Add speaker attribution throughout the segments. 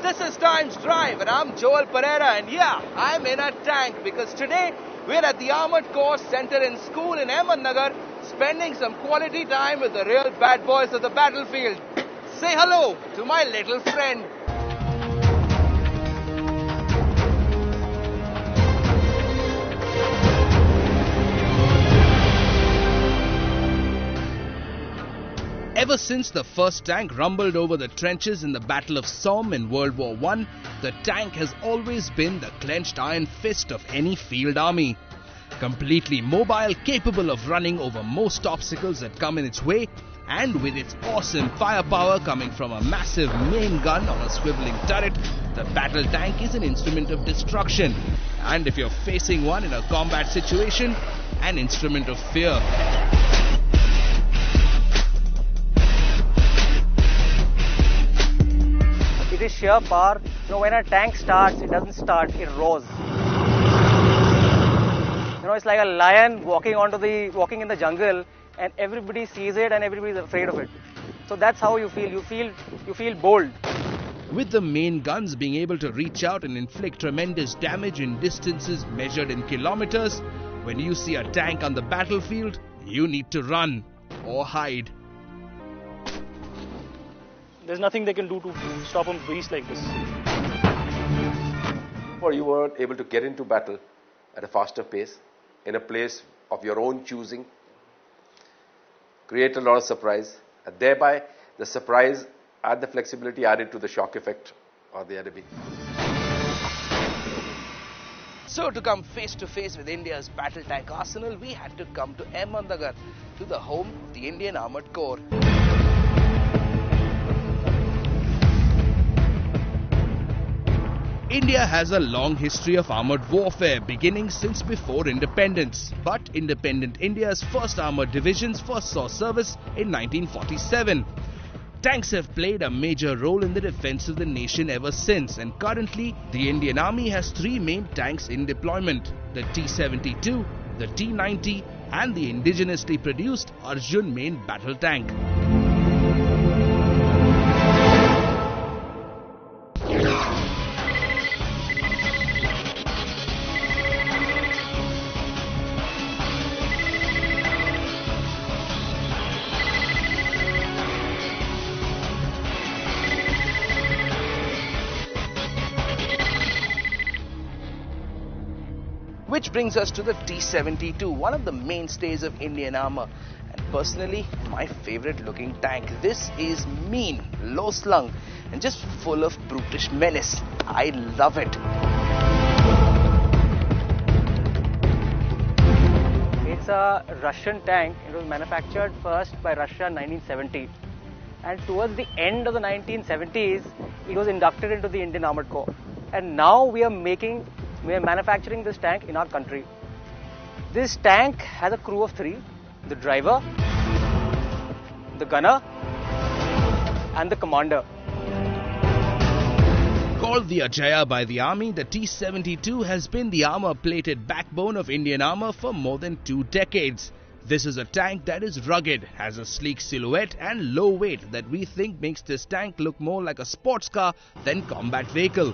Speaker 1: This is Times Drive and I'm Joel Pereira, and yeah, I'm in a tank because today we're at the Armoured Course Center in School in Ahmednagar, spending some quality time with the real bad boys of the battlefield. Say hello to my little friend. Ever since the first tank rumbled over the trenches in the Battle of Somme in World War I, the tank has always been the clenched iron fist of any field army. Completely mobile, capable of running over most obstacles that come in its way, and with its awesome firepower coming from a massive main gun on a swiveling turret, the battle tank is an instrument of destruction. And if you're facing one in a combat situation, an instrument of fear.
Speaker 2: It is sheer power. When a tank starts, it doesn't start, it roars. It's like a lion walking in the jungle, and everybody sees it and everybody is afraid of it. So that's how you feel. You feel bold.
Speaker 1: With the main guns being able to reach out and inflict tremendous damage in distances measured in kilometers, when you see a tank on the battlefield, you need to run or hide.
Speaker 3: There's nothing they can do to stop a beast like this.
Speaker 4: Or you were able to get into battle at a faster pace, in a place of your own choosing, create a lot of surprise, and thereby the surprise and the flexibility added to the shock effect of the enemy.
Speaker 1: So to come face to face with India's battle tank arsenal, we had to come to Ahmednagar, to the home of the Indian Armoured Corps. India has a long history of armoured warfare, beginning since before independence. But independent India's first armoured divisions first saw service in 1947. Tanks have played a major role in the defence of the nation ever since, and currently the Indian Army has three main tanks in deployment: the T-72, the T-90 and the indigenously produced Arjun main battle tank. Which brings us to the T-72, one of the mainstays of Indian armour, and personally my favourite looking tank. This is mean, low slung and just full of brutish menace. I love it.
Speaker 2: It's a Russian tank. It was manufactured first by Russia in 1970. And towards the end of the 1970s, it was inducted into the Indian Armoured Corps. And now we are manufacturing this tank in our country. This tank has a crew of three: the driver, the gunner and the commander.
Speaker 1: Called the Ajaya by the army, the T-72 has been the armour-plated backbone of Indian armour for more than 2 decades. This is a tank that is rugged, has a sleek silhouette and low weight that we think makes this tank look more like a sports car than combat vehicle.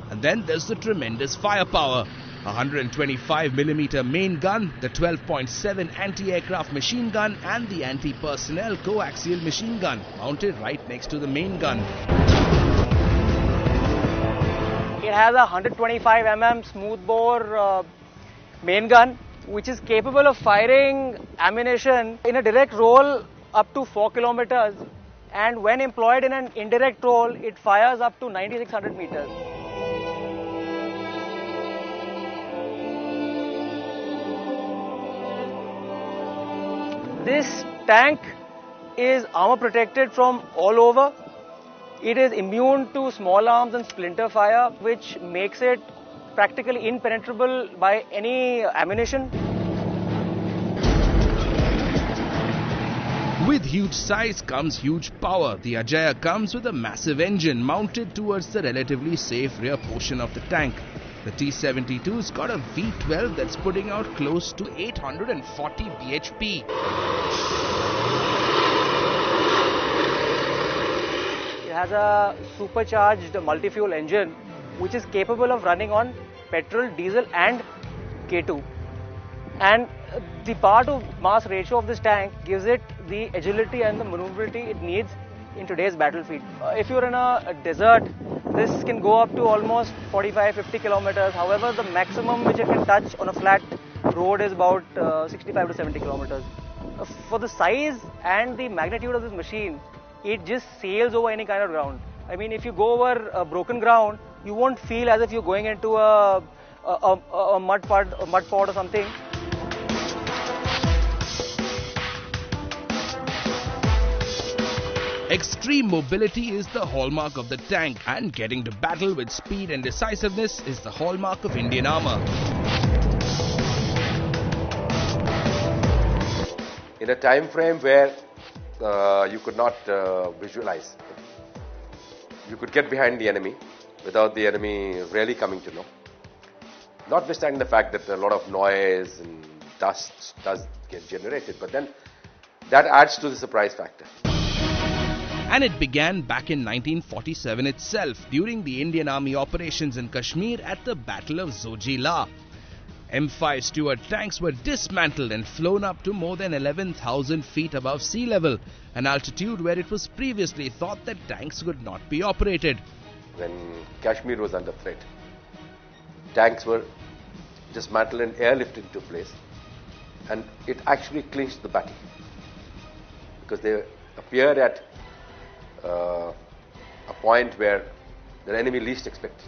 Speaker 1: And then there's the tremendous firepower: 125mm main gun, the 12.7 anti-aircraft machine gun and the anti-personnel coaxial machine gun mounted right next to the main gun.
Speaker 2: It has a 125mm smoothbore main gun, which is capable of firing ammunition in a direct roll up to 4 kilometers, and when employed in an indirect roll, it fires up to 9600 meters. This tank is armor protected from all over. It is immune to small arms and splinter fire, which makes it practically impenetrable by any ammunition.
Speaker 1: With huge size comes huge power. The Ajaya comes with a massive engine mounted towards the relatively safe rear portion of the tank. The T-72's got a V12 that's putting out close to 840 bhp.
Speaker 2: It has a supercharged multi-fuel engine which is capable of running on petrol, diesel and K2. And the power to mass ratio of this tank gives it the agility and the maneuverability it needs in today's battlefield. If you're in a desert, this can go up to almost 45-50 kilometers. However, the maximum which it can touch on a flat road is about 65 to 70 kilometers. For the size and the magnitude of this machine, it just sails over any kind of ground. I mean, if you go over broken ground, you won't feel as if you're going into a mud pod or something.
Speaker 1: Extreme mobility is the hallmark of the tank, and getting to battle with speed and decisiveness is the hallmark of Indian armour.
Speaker 4: In a time frame where you could not visualize, you could get behind the enemy without the enemy really coming to know. Notwithstanding the fact that a lot of noise and dust does get generated, but then that adds to the surprise factor.
Speaker 1: And it began back in 1947 itself, during the Indian Army operations in Kashmir at the Battle of Zojila. M5 Stuart tanks were dismantled and flown up to more than 11,000 feet above sea level, an altitude where it was previously thought that tanks could not be operated.
Speaker 4: When Kashmir was under threat, tanks were dismantled and airlifted into place, and it actually clinched the battle because they appeared at a point where the enemy least expected.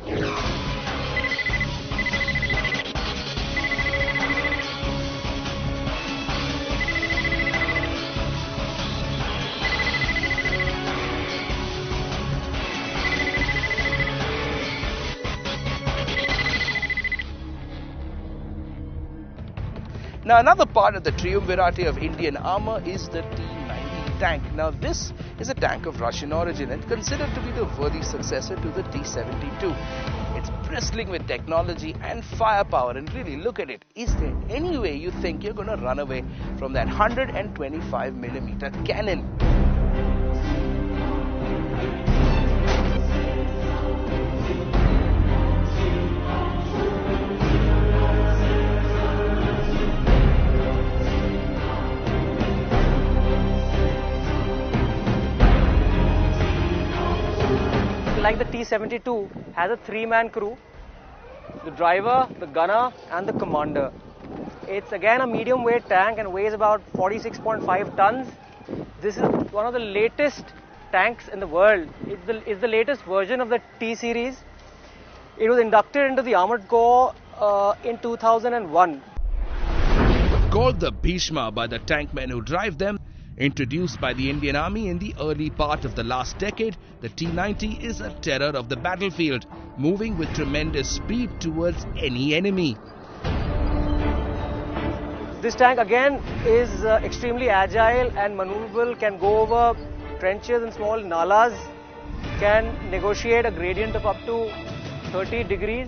Speaker 1: Now, another part of the triumvirate of Indian armour is the T-90 tank. Now, this is a tank of Russian origin and considered to be the worthy successor to the T-72. It's bristling with technology and firepower, and really look at it. Is there any way you think you're going to run away from that 125mm cannon?
Speaker 2: Like the T-72 has a three-man crew, the driver, the gunner and the commander. It's again a medium weight tank and weighs about 46.5 tons. This is one of the latest tanks in the world. It's the latest version of the T-series. It was inducted into the Armoured Corps in 2001.
Speaker 1: Called the Bhishma by the tank men who drive them, introduced by the Indian Army in the early part of the last decade, the T-90 is a terror of the battlefield, moving with tremendous speed towards any enemy.
Speaker 2: This tank again is extremely agile and maneuverable, can go over trenches and small nalas, can negotiate a gradient of up to 30 degrees.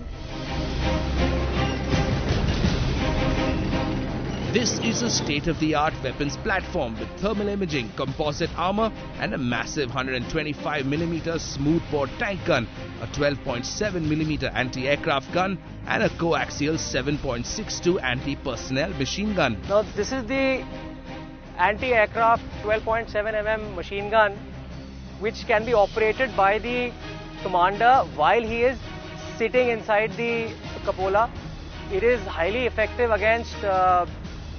Speaker 1: This is a state-of-the-art weapons platform with thermal imaging, composite armour and a massive 125mm smoothbore tank gun, a 12.7mm anti-aircraft gun and a coaxial 7.62 anti-personnel machine gun.
Speaker 2: Now this is the anti-aircraft 12.7mm machine gun which can be operated by the commander while he is sitting inside the cupola. It is highly effective against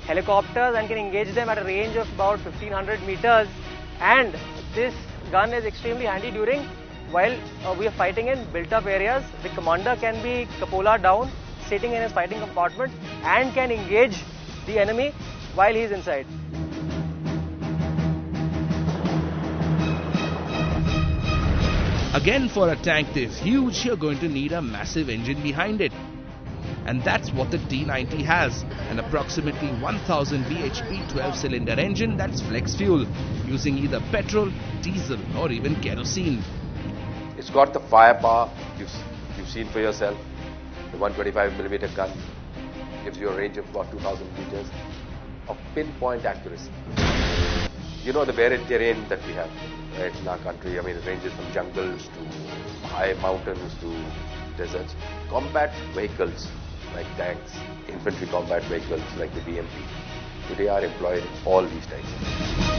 Speaker 2: helicopters and can engage them at a range of about 1500 meters, and this gun is extremely handy during while we are fighting in built up areas. The commander can be cupola down, sitting in his fighting compartment, and can engage the enemy while he is inside.
Speaker 1: Again, for a tank this huge, you're going to need a massive engine behind it. And that's what the T-90 has, an approximately 1000 bhp 12-cylinder engine that's flex fuel, using either petrol, diesel or even kerosene.
Speaker 4: It's got the firepower, you've seen for yourself. The 125mm gun gives you a range of about 2000 meters of pinpoint accuracy. You know the varied terrain that we have. right, in our country. I mean, it ranges from jungles to high mountains to deserts. Combat vehicles like tanks, infantry combat vehicles like the BMP, today are employed in all these tanks.